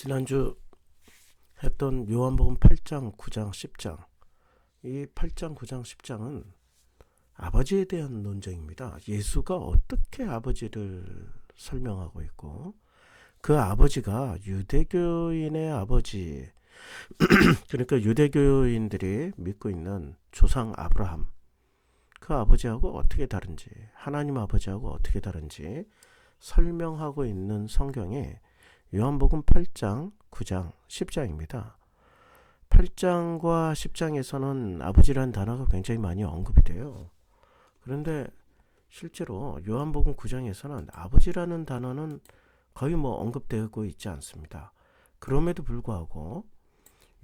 지난주 했던 요한복음 8장, 9장, 10장. 이 8장, 9장, 10장은 아버지에 대한 논쟁입니다. 예수가 어떻게 아버지를 설명하고 있고, 그 아버지가 유대교인의 아버지, 그러니까 유대교인들이 믿고 있는 조상 아브라함, 그 아버지하고 어떻게 다른지, 하나님 아버지하고 어떻게 다른지 설명하고 있는 성경에 요한복음 8장, 9장, 10장입니다. 8장과 10장에서는 아버지란 단어가 굉장히 많이 언급이 돼요. 그런데 실제로 요한복음 9장에서는 아버지라는 단어는 거의 언급되고 있지 않습니다. 그럼에도 불구하고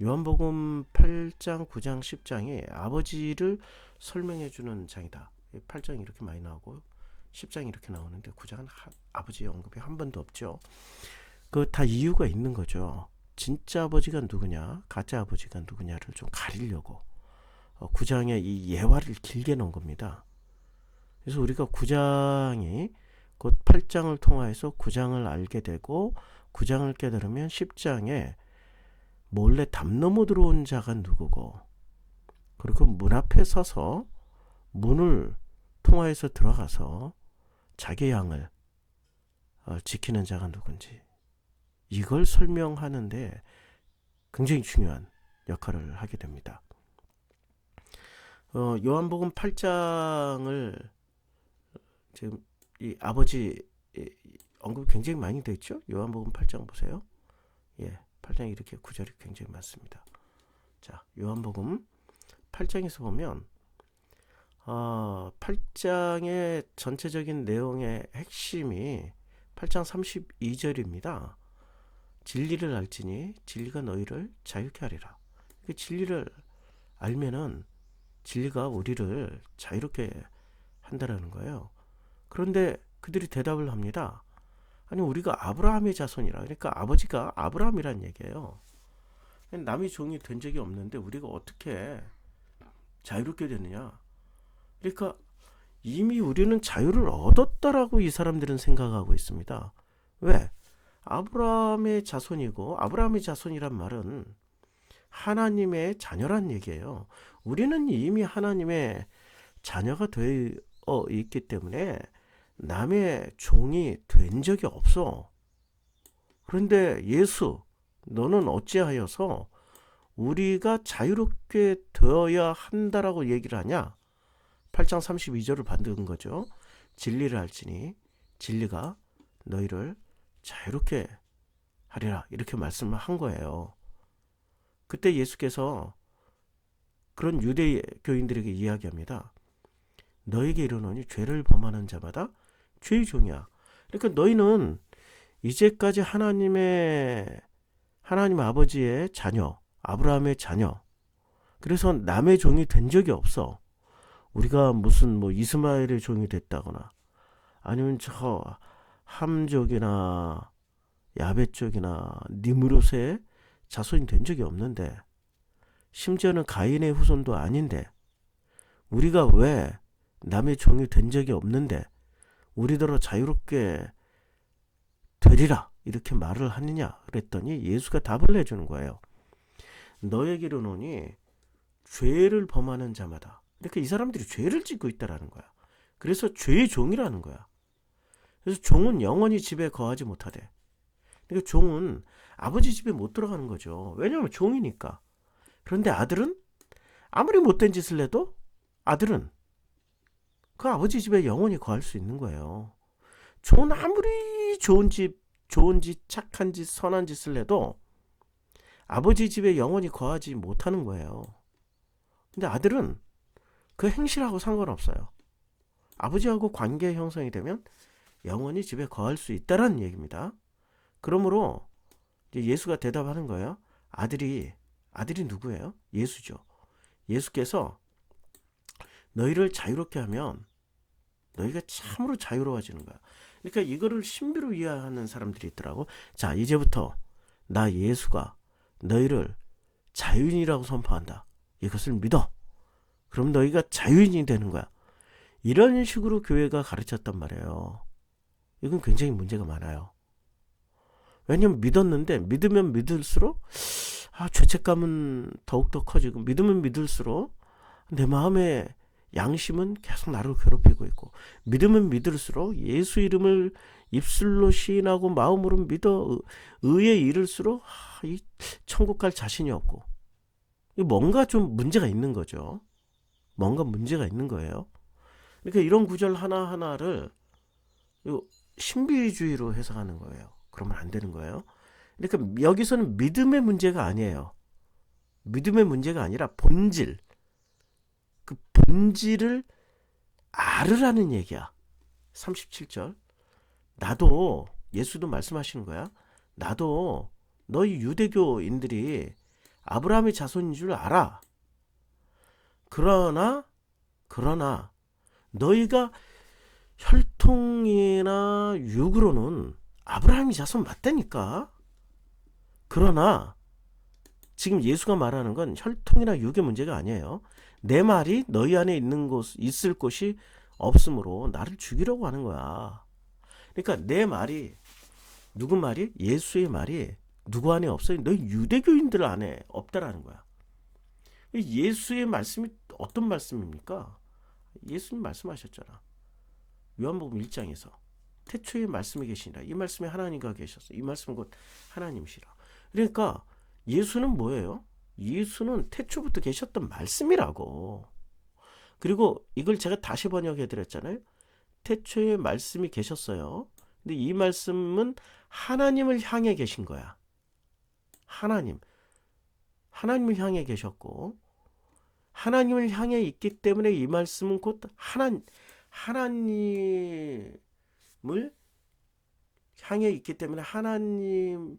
요한복음 8장, 9장, 10장이 아버지를 설명해 주는 장이다. 8장이 이렇게 많이 나오고 10장이 이렇게 나오는데 9장은 아버지의 언급이 한 번도 없죠. 그 다 이유가 있는 거죠. 진짜 아버지가 누구냐, 가짜 아버지가 누구냐를 좀 가리려고 9장에 이 예화를 길게 놓은 겁니다. 그래서 우리가 9장이 곧 8장을 통해서 9장을 알게 되고 9장을 깨달으면 10장에 몰래 담 넘어 들어온 자가 누구고, 그리고 문 앞에 서서 문을 통하여서 들어가서 자기 양을 지키는 자가 누군지, 이걸 설명하는데 굉장히 중요한 역할을 하게 됩니다. 요한복음 8장을 지금 이 아버지 언급이 굉장히 많이 되어 있죠. 요한복음 8장 보세요. 8장에 이렇게 구절이 굉장히 많습니다. 자, 요한복음 8장에서 보면 8장의 전체적인 내용의 핵심이 8장 32절입니다. 진리를 알지니 진리가 너희를 자유케 하리라. 그 진리를 알면은 진리가 우리를 자유롭게 한다라는 거예요. 그런데 그들이 대답을 합니다. 아니, 우리가 아브라함의 자손이라. 그러니까 아버지가 아브라함이란 얘기예요. 남의 종이 된 적이 없는데 우리가 어떻게 자유롭게 되느냐. 그러니까 이미 우리는 자유를 얻었다라고 이 사람들은 생각하고 있습니다. 왜? 아브라함의 자손이고, 아브라함의 자손이란 말은 하나님의 자녀란 얘기예요. 우리는 이미 하나님의 자녀가 되어 있기 때문에 남의 종이 된 적이 없어. 그런데 예수, 너는 어찌하여서 우리가 자유롭게 되어야 한다라고 얘기를 하냐? 8장 32절을 받은 거죠. 진리를 알지니 진리가 너희를 자유롭게 하리라, 이렇게 말씀을 한 거예요. 그때 예수께서 그런 유대교인들에게 이야기합니다. 너에게 이르노니 죄를 범하는 자마다 죄의 종이야. 그러니까 너희는 이제까지 하나님 아버지의 자녀, 아브라함의 자녀, 그래서 남의 종이 된 적이 없어. 우리가 무슨 이스마엘의 종이 됐다거나, 아니면 저 함족이나 야벳족이나 니므롯의 자손이 된 적이 없는데, 심지어는 가인의 후손도 아닌데, 우리가 왜 남의 종이 된 적이 없는데 우리더러 자유롭게 되리라, 이렇게 말을 하느냐 그랬더니 예수가 답을 해주는 거예요. 너에게 이르노니 죄를 범하는 자마다. 그러니까 이 사람들이 죄를 짓고 있다라는 거야. 그래서 죄의 종이라는 거야. 그래서 종은 영원히 집에 거하지 못하대. 그러니까 종은 아버지 집에 못 들어가는 거죠. 왜냐하면 종이니까. 그런데 아들은 아무리 못된 짓을 해도 아들은 그 아버지 집에 영원히 거할 수 있는 거예요. 종은 아무리 좋은 짓, 착한 짓, 선한 짓을 해도 아버지 집에 영원히 거하지 못하는 거예요. 근데 아들은 그 행실하고 상관없어요. 아버지하고 관계 형성이 되면 영원히 집에 거할 수 있다라는 얘기입니다. 그러므로 이제 예수가 대답하는 거예요. 아들이 누구예요? 예수죠. 예수께서 너희를 자유롭게 하면 너희가 참으로 자유로워지는 거야. 그러니까 이거를 신비로 이해하는 사람들이 있더라고. 자, 이제부터 나 예수가 너희를 자유인이라고 선포한다. 이것을 믿어. 그럼 너희가 자유인이 되는 거야. 이런 식으로 교회가 가르쳤단 말이에요. 이건 굉장히 문제가 많아요. 왜냐면 믿었는데 믿으면 믿을수록 죄책감은 더욱더 커지고, 믿으면 믿을수록 내 마음의 양심은 계속 나를 괴롭히고 있고, 믿으면 믿을수록 예수 이름을 입술로 시인하고 마음으로 믿어 의에 이를수록 이 천국 갈 자신이 없고, 뭔가 좀 문제가 있는 거죠. 뭔가 문제가 있는 거예요. 그러니까 이런 구절 하나하나를 신비주의로 해석하는 거예요. 그러면 안 되는 거예요. 그러니까 여기서는 믿음의 문제가 아니에요. 믿음의 문제가 아니라 본질, 그 본질을 알으라는 얘기야. 37절. 나도, 예수도 말씀하시는 거야. 나도 너희 유대교인들이 아브라함의 자손인 줄 알아. 그러나 너희가 혈통이나 육으로는 아브라함이 자손 맞다니까. 그러나 지금 예수가 말하는 건 혈통이나 육의 문제가 아니에요. 내 말이 너희 안에 있을 곳이 없으므로 나를 죽이려고 하는 거야. 그러니까 내 말이, 누구 말이? 예수의 말이 누구 안에 없어요? 너희 유대교인들 안에 없다라는 거야. 예수의 말씀이 어떤 말씀입니까? 예수님 말씀하셨잖아. 요한복음 1장에서 태초에 말씀이 계시니라. 이 말씀에 하나님과 계셨어. 이 말씀은 곧 하나님이시라. 그러니까 예수는 뭐예요? 예수는 태초부터 계셨던 말씀이라고. 그리고 이걸 제가 다시 번역해 드렸잖아요. 태초에 말씀이 계셨어요. 근데 이 말씀은 하나님을 향해 계신 거야. 하나님을 향해 계셨고, 하나님을 향해 있기 때문에 이 말씀은 곧 하나님을 향해 있기 때문에 하나님이신이라가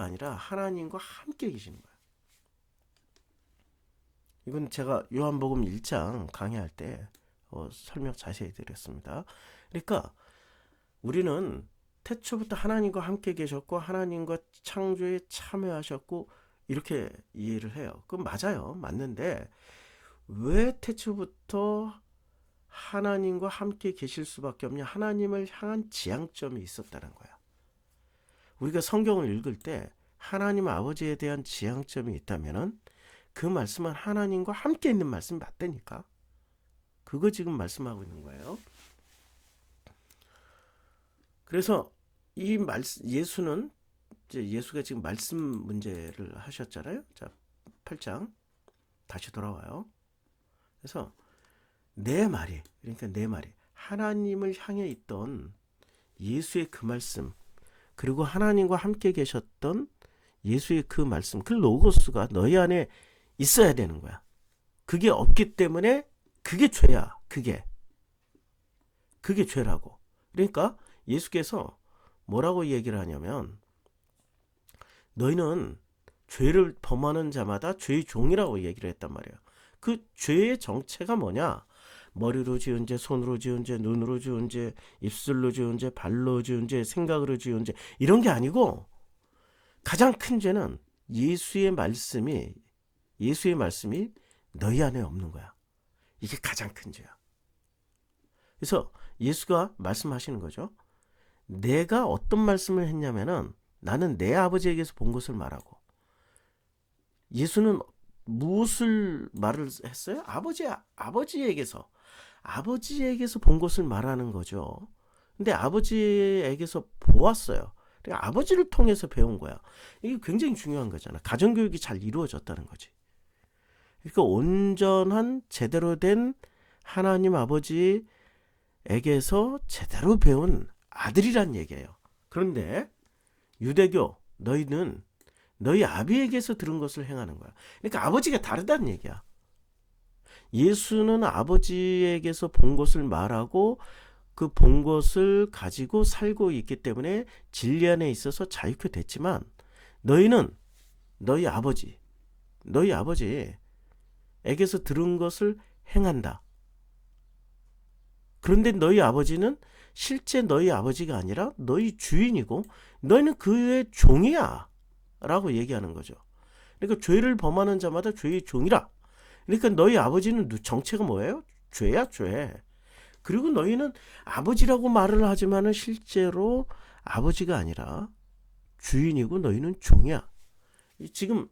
아니라 하나님과 함께 계시는 거야. 이건 제가 요한복음 1장 강의할 때 설명 자세히 드렸습니다. 그러니까 우리는 태초부터 하나님과 함께 계셨고 하나님과 창조에 참여하셨고 이렇게 이해를 해요. 그건 맞아요. 맞는데 왜 태초부터 하나님과 함께 계실 수밖에 없냐? 하나님을 향한 지향점이 있었다는 거야. 우리가 성경을 읽을 때 하나님 아버지에 대한 지향점이 있다면은 그 말씀은 하나님과 함께 있는 말씀이 맞다니까. 그거 지금 말씀하고 있는 거예요. 그래서 이 예수는 이제 예수가 지금 말씀 문제를 하셨잖아요. 자, 8장 다시 돌아와요. 그래서 그러니까 내 말이 하나님을 향해 있던 예수의 그 말씀, 그리고 하나님과 함께 계셨던 예수의 그 말씀, 그 로고스가 너희 안에 있어야 되는 거야. 그게 없기 때문에 그게 죄야. 그게 죄라고. 그러니까 예수께서 뭐라고 얘기를 하냐면 너희는 죄를 범하는 자마다 죄의 종이라고 얘기를 했단 말이에요. 그 죄의 정체가 뭐냐? 머리로 지은 죄, 손으로 지은 죄, 눈으로 지은 죄, 입술로 지은 죄, 발로 지은 죄, 생각으로 지은 죄, 이런 게 아니고 가장 큰 죄는 예수의 말씀이 너희 안에 없는 거야. 이게 가장 큰 죄야. 그래서 예수가 말씀하시는 거죠. 내가 어떤 말씀을 했냐면은 나는 내 아버지에게서 본 것을 말하고, 예수는 무엇을 말을 했어요? 아버지에게서 본 것을 말하는 거죠. 근데 아버지에게서 보았어요. 그러니까 아버지를 통해서 배운 거야. 이게 굉장히 중요한 거잖아. 가정교육이 잘 이루어졌다는 거지. 그러니까 온전한 제대로 된 하나님 아버지에게서 제대로 배운 아들이란 얘기예요. 그런데 유대교 너희는 너희 아비에게서 들은 것을 행하는 거야. 그러니까 아버지가 다르다는 얘기야. 예수는 아버지에게서 본 것을 말하고 그 본 것을 가지고 살고 있기 때문에 진리 안에 있어서 자유케 됐지만, 너희는 너희 아버지에게서 들은 것을 행한다. 그런데 너희 아버지는 실제 너희 아버지가 아니라 너희 주인이고 너희는 그의 종이야 라고 얘기하는 거죠. 그러니까 죄를 범하는 자마다 죄의 종이라. 그러니까 너희 아버지는 정체가 뭐예요? 죄야, 죄. 그리고 너희는 아버지라고 말을 하지만은 실제로 아버지가 아니라 주인이고 너희는 종이야. 지금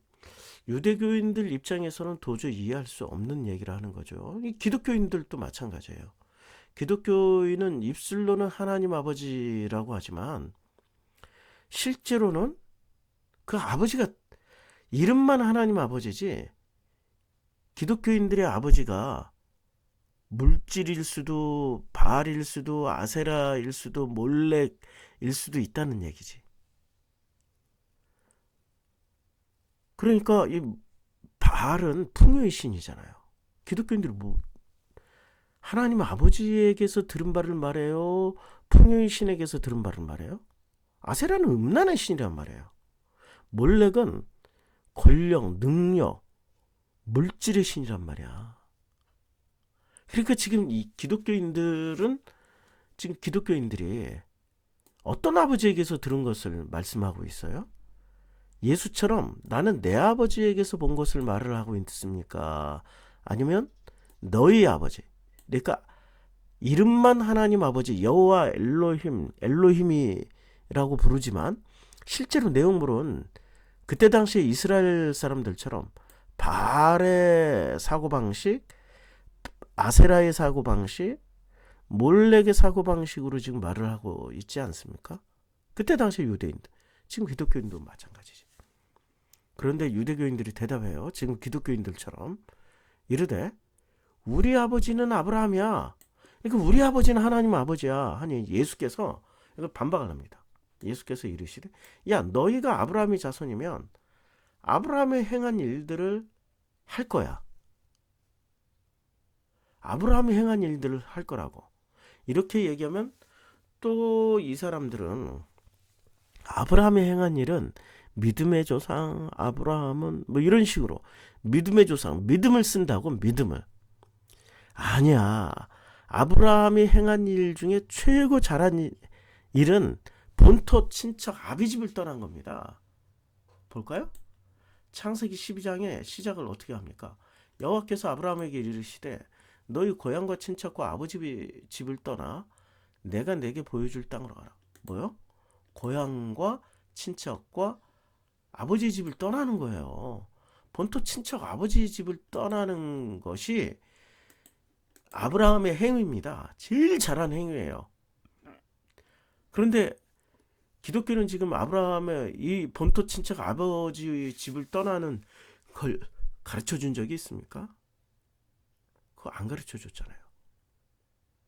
유대교인들 입장에서는 도저히 이해할 수 없는 얘기를 하는 거죠. 이 기독교인들도 마찬가지예요. 기독교인은 입술로는 하나님 아버지라고 하지만 실제로는 그 아버지가 이름만 하나님 아버지지, 기독교인들의 아버지가 물질일 수도 바알일 수도 아세라일 수도 몰렉일 수도 있다는 얘기지. 그러니까 이 바알은 풍요의 신이잖아요. 기독교인들이 뭐 하나님 아버지에게서 들은 바를 말해요? 풍요의 신에게서 들은 바를 말해요? 아세라는 음란한 신이란 말이에요. 몰렉은 권력, 능력, 물질의 신이란 말이야. 그러니까 지금 이 기독교인들은, 지금 기독교인들이 어떤 아버지에게서 들은 것을 말씀하고 있어요? 예수처럼 나는 내 아버지에게서 본 것을 말을 하고 있습니까? 아니면 너희 아버지, 그러니까 이름만 하나님 아버지 여호와 엘로힘이라고 부르지만 실제로 내용물은 그때 당시에 이스라엘 사람들처럼 바알의 사고방식, 아세라의 사고방식, 몰렉의 사고방식으로 지금 말을 하고 있지 않습니까? 그때 당시에 유대인들, 지금 기독교인도 마찬가지지. 그런데 유대교인들이 대답해요. 지금 기독교인들처럼 이르되 우리 아버지는 아브라함이야. 그러니까 우리 아버지는 하나님 아버지야 하니 예수께서 반박을 합니다. 예수께서 이르시되 야, 너희가 아브라함의 자손이면 아브라함의 행한 일들을 할 거야. 아브라함이 행한 일들을 할 거라고. 이렇게 얘기하면 또 이 사람들은 아브라함이 행한 일은 믿음의 조상 아브라함은 뭐 이런 식으로 믿음의 조상, 믿음을 쓴다고. 믿음을 아니야. 아브라함이 행한 일 중에 최고 잘한 일은 본토 친척 아비집을 떠난 겁니다. 볼까요? 창세기 12장의 시작을 어떻게 합니까? 여호와께서 아브라함에게 이르시되 너희 고향과 친척과 아버지 집을 떠나 내가 내게 보여줄 땅으로 가라. 뭐요? 고향과 친척과 아버지 집을 떠나는 거예요. 본토 친척 아버지 집을 떠나는 것이 아브라함의 행위입니다. 제일 잘한 행위예요. 그런데 기독교는 지금 아브라함의 이 본토 친척 아버지 집을 떠나는 걸 가르쳐 준 적이 있습니까? 그거 안 가르쳐 줬잖아요.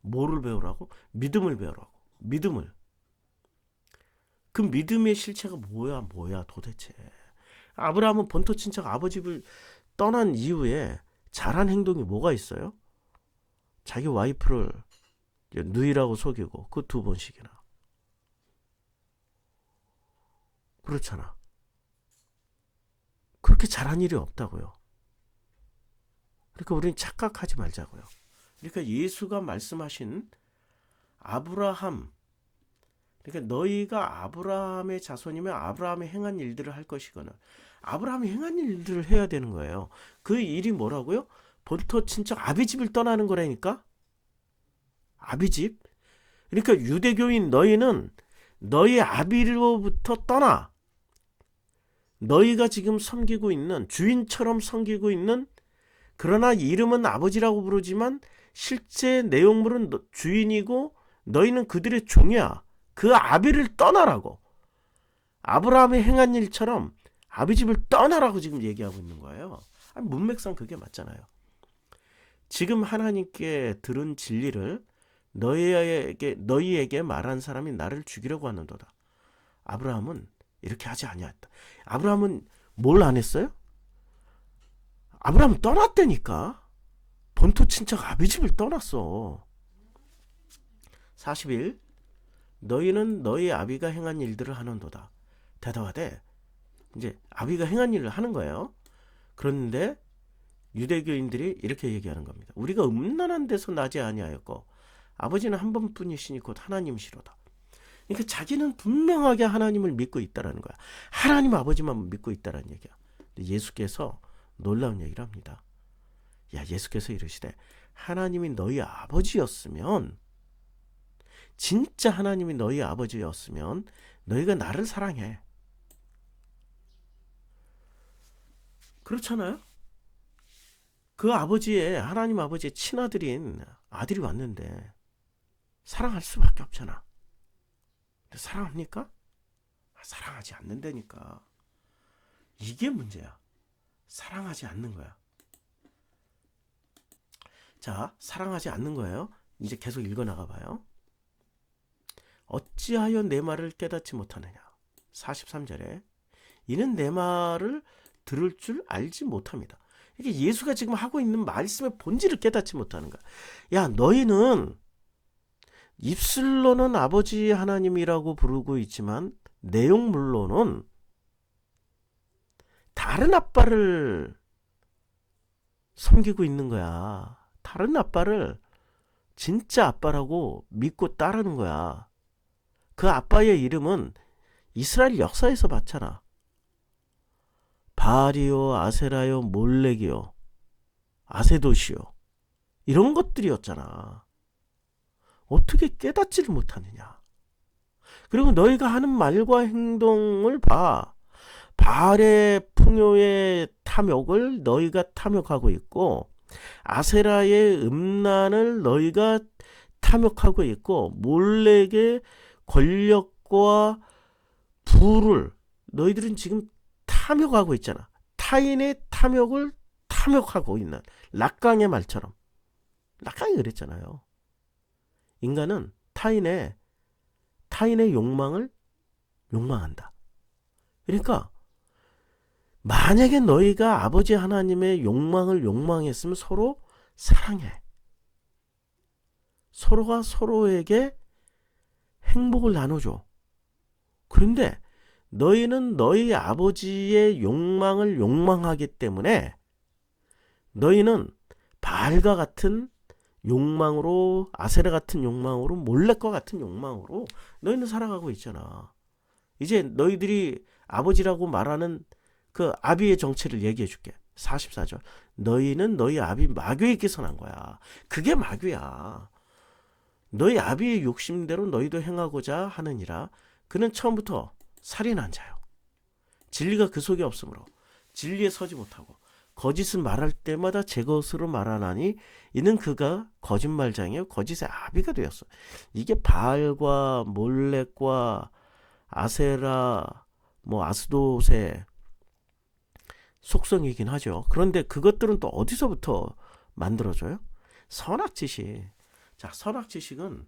뭐를 배우라고? 믿음을 배우라고. 믿음을. 그 믿음의 실체가 뭐야 도대체. 아브라함은 본토 친척 아버지 집을 떠난 이후에 잘한 행동이 뭐가 있어요? 자기 와이프를 누이라고 속이고 그 2번씩이나. 그렇잖아. 그렇게 잘한 일이 없다고요. 그러니까 우리는 착각하지 말자고요. 그러니까 예수가 말씀하신 아브라함, 그러니까 너희가 아브라함의 자손이면 아브라함이 행한 일들을 할 것이거늘. 아브라함이 행한 일들을 해야 되는 거예요. 그 일이 뭐라고요? 본토 친척 아비집을 떠나는 거라니까. 아비집. 그러니까 유대교인 너희는 너희 아비로부터 떠나. 너희가 지금 섬기고 있는, 주인처럼 섬기고 있는, 그러나 이름은 아버지라고 부르지만 실제 내용물은 주인이고 너희는 그들의 종이야. 그 아비를 떠나라고. 아브라함이 행한 일처럼 아비집을 떠나라고 지금 얘기하고 있는 거예요. 아니, 문맥상 그게 맞잖아요. 지금 하나님께 들은 진리를 너희에게 말한 사람이 나를 죽이려고 하는도다. 아브라함은 이렇게 하지 아니하였다. 아브라함은 뭘 안 했어요? 아브라함은 떠났다니까. 본토 친척 아비집을 떠났어. 41. 너희는 너희 아비가 행한 일들을 하는도다. 대답하되, 이제 아비가 행한 일을 하는 거예요. 그런데 유대교인들이 이렇게 얘기하는 겁니다. 우리가 음란한 데서 나지 아니하였고 아버지는 한 번뿐이시니 곧 하나님이시로다. 그러니까 자기는 분명하게 하나님을 믿고 있다라는 거야. 하나님 아버지만 믿고 있다라는 얘기야. 근데 예수께서 놀라운 얘기를 합니다. 야, 예수께서 이르시되 하나님이 너희 아버지였으면 진짜 하나님이 너희 아버지였으면 너희가 나를 사랑해. 그렇잖아요? 그 하나님 아버지의 친아들인 아들이 왔는데 사랑할 수밖에 없잖아. 근데 사랑합니까? 사랑하지 않는다니까. 이게 문제야. 사랑하지 않는 거야. 자, 사랑하지 않는 거예요. 이제 계속 읽어 나가 봐요. 어찌하여 내 말을 깨닫지 못하느냐. 43절에 이는 내 말을 들을 줄 알지 못합니다. 이게 예수가 지금 하고 있는 말씀의 본질을 깨닫지 못하는 거야. 야, 너희는 입술로는 아버지 하나님이라고 부르고 있지만 내용물로는 다른 아빠를 섬기고 있는 거야. 다른 아빠를 진짜 아빠라고 믿고 따르는 거야. 그 아빠의 이름은 이스라엘 역사에서 봤잖아. 바알이요, 아세라요, 몰렉이요, 아세도시요. 이런 것들이었잖아. 어떻게 깨닫지를 못하느냐. 그리고 너희가 하는 말과 행동을 봐. 바알의 풍요의 탐욕을 너희가 탐욕하고 있고 아세라의 음란을 너희가 탐욕하고 있고 몰렉의 권력과 부를 너희들은 지금 탐욕하고 있잖아. 타인의 탐욕을 탐욕하고 있는 락강의 말처럼. 락강이 그랬잖아요. 인간은 타인의 욕망을 욕망한다. 그러니까 만약에 너희가 아버지 하나님의 욕망을 욕망했으면 서로 사랑해. 서로가 서로에게 행복을 나눠줘. 그런데 너희는 너희 아버지의 욕망을 욕망하기 때문에 너희는 바알과 같은 욕망으로, 아세라 같은 욕망으로, 몰렉과 같은 욕망으로 너희는 살아가고 있잖아. 이제 너희들이 아버지라고 말하는 그 아비의 정체를 얘기해 줄게. 44절. 너희는 너희 아비 마귀에게서 난 거야. 그게 마귀야. 너희 아비의 욕심대로 너희도 행하고자 하느니라. 그는 처음부터 살인한 자요. 진리가 그 속에 없으므로 진리에 서지 못하고 거짓을 말할 때마다 제 것으로 말하나니 이는 그가 거짓말장이요 거짓의 아비가 되었어. 이게 바알과 몰렉과 아세라 아스돗의 속성이긴 하죠. 그런데 그것들은 또 어디서부터 만들어져요? 선악지식. 자, 선악지식은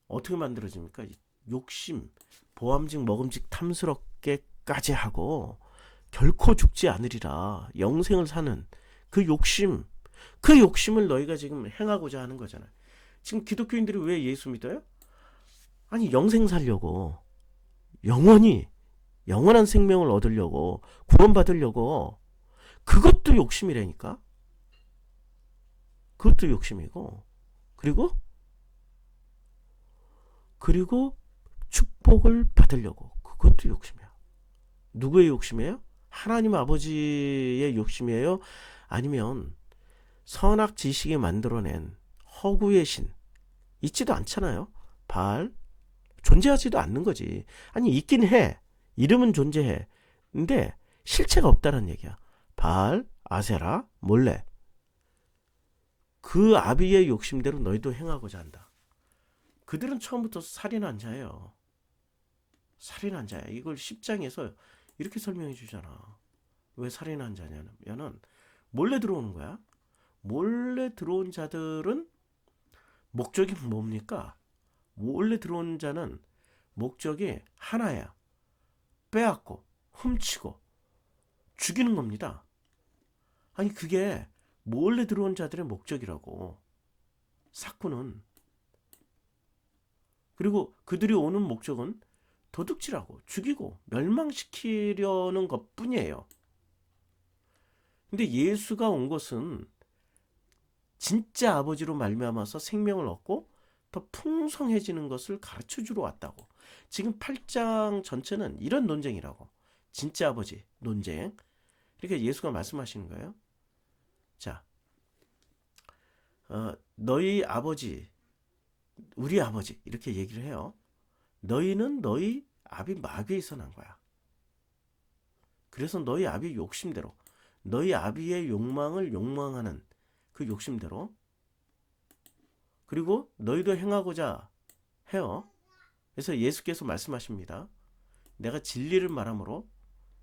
어떻게 만들어집니까? 욕심, 보암직, 먹음직, 탐스럽게까지 하고 결코 죽지 않으리라. 영생을 사는 그 욕심을 너희가 지금 행하고자 하는 거잖아요. 지금 기독교인들이 왜 예수 믿어요? 아니, 영생 살려고, 영원한 생명을 얻으려고, 구원받으려고. 그것도 욕심이라니까. 그것도 욕심이고, 그리고 축복을 받으려고. 그것도 욕심이야. 누구의 욕심이에요? 하나님 아버지의 욕심이에요? 아니면 선악 지식이 만들어낸 허구의 신 있지도 않잖아요. 바알 존재하지도 않는 거지. 아니, 있긴 해. 이름은 존재해. 근데 실체가 없다는 얘기야. 바알, 아세라, 몰레. 그 아비의 욕심대로 너희도 행하고자 한다. 그들은 처음부터 살인한 자예요. 살인한 자야. 이걸 10장에서 이렇게 설명해 주잖아. 왜 살인한 자냐면은 몰래 들어오는 거야. 몰래 들어온 자들은 목적이 뭡니까? 몰래 들어온 자는 목적이 하나야. 빼앗고 훔치고 죽이는 겁니다. 아니, 그게 몰래 들어온 자들의 목적이라고. 사쿠는. 그리고 그들이 오는 목적은 도둑질하고 죽이고 멸망시키려는 것뿐이에요. 근데 예수가 온 것은 진짜 아버지로 말미암아서 생명을 얻고 더 풍성해지는 것을 가르쳐주러 왔다고. 지금 8장 전체는 이런 논쟁이라고. 진짜 아버지 논쟁. 이렇게 예수가 말씀하시는 거예요. 자, 너희 아버지 우리 아버지 이렇게 얘기를 해요. 너희는 너희 아비 마귀에서 난 거야. 그래서 너희 아비 욕심대로, 너희 아비의 욕망을 욕망하는 그 욕심대로, 그리고 너희도 행하고자 해요. 그래서 예수께서 말씀하십니다. 내가 진리를 말함으로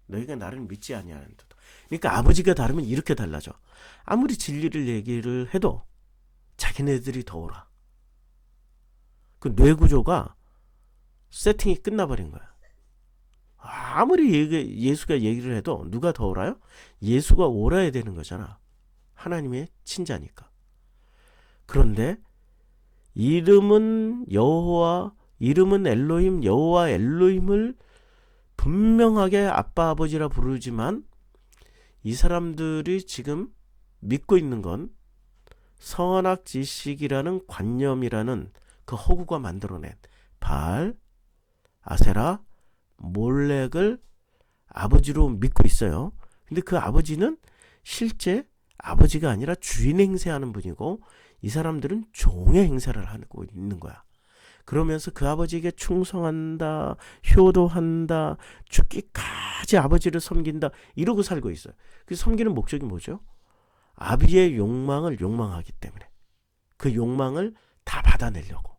너희가 나를 믿지 아니하는도다. 그러니까 아버지가 다르면 이렇게 달라져. 아무리 진리를 얘기를 해도 자기네들이 더 옳아. 그 뇌구조가 세팅이 끝나버린 거야. 아무리 예수가 얘기를 해도 누가 더 옳아요? 예수가 옳아야 되는 거잖아. 하나님의 친자니까. 그런데 이름은 여호와, 이름은 엘로힘, 여호와 엘로힘을 분명하게 아빠 아버지라 부르지만 이 사람들이 지금 믿고 있는 건 선악지식이라는 관념이라는 그 허구가 만들어낸 바알, 아세라, 몰렉을 아버지로 믿고 있어요. 근데 그 아버지는 실제 아버지가 아니라 주인 행세하는 분이고 이 사람들은 종의 행세를 하고 있는 거야. 그러면서 그 아버지에게 충성한다, 효도한다, 죽기까지 아버지를 섬긴다, 이러고 살고 있어요. 그 섬기는 목적이 뭐죠? 아비의 욕망을 욕망하기 때문에 그 욕망을 다 받아내려고.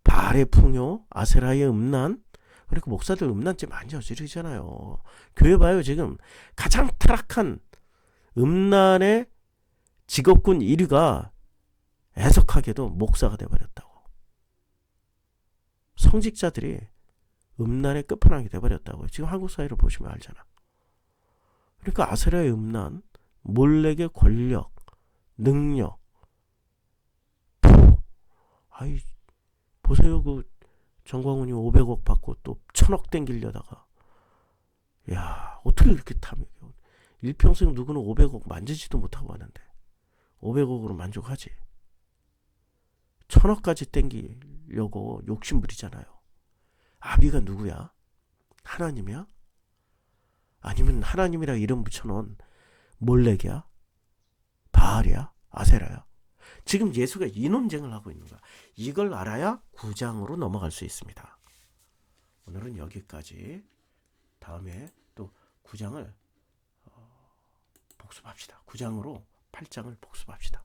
바알의 풍요, 아세라의 음란, 그리고 목사들 음란죄 많이 저지르잖아요. 교회 봐요. 지금 가장 타락한 음란의 직업군 1위가 애석하게도 목사가 돼버렸다고. 성직자들이 음란의 끝판왕이 돼버렸다고. 지금 한국 사회를 보시면 알잖아. 그러니까 아세라의 음란, 몰렉의 권력, 능력, 아이 보세요. 그 정광훈이 500억 받고 또 1000억 땡기려다가, 야 어떻게 이렇게 탐이, 일평생 누구는 500억 만지지도 못하고 하는데 500억으로 만족하지. 1000억까지 땡기려고 욕심부리잖아요. 아비가 누구야? 하나님이야? 아니면 하나님이라 이름 붙여놓은 몰렉이야? 바알이야? 아세라야? 지금 예수가 이 논쟁을 하고 있는 거야. 이걸 알아야 9장으로 넘어갈 수 있습니다. 오늘은 여기까지. 다음에 또 9장을 복습합시다. 9장으로 8장을 복습합시다.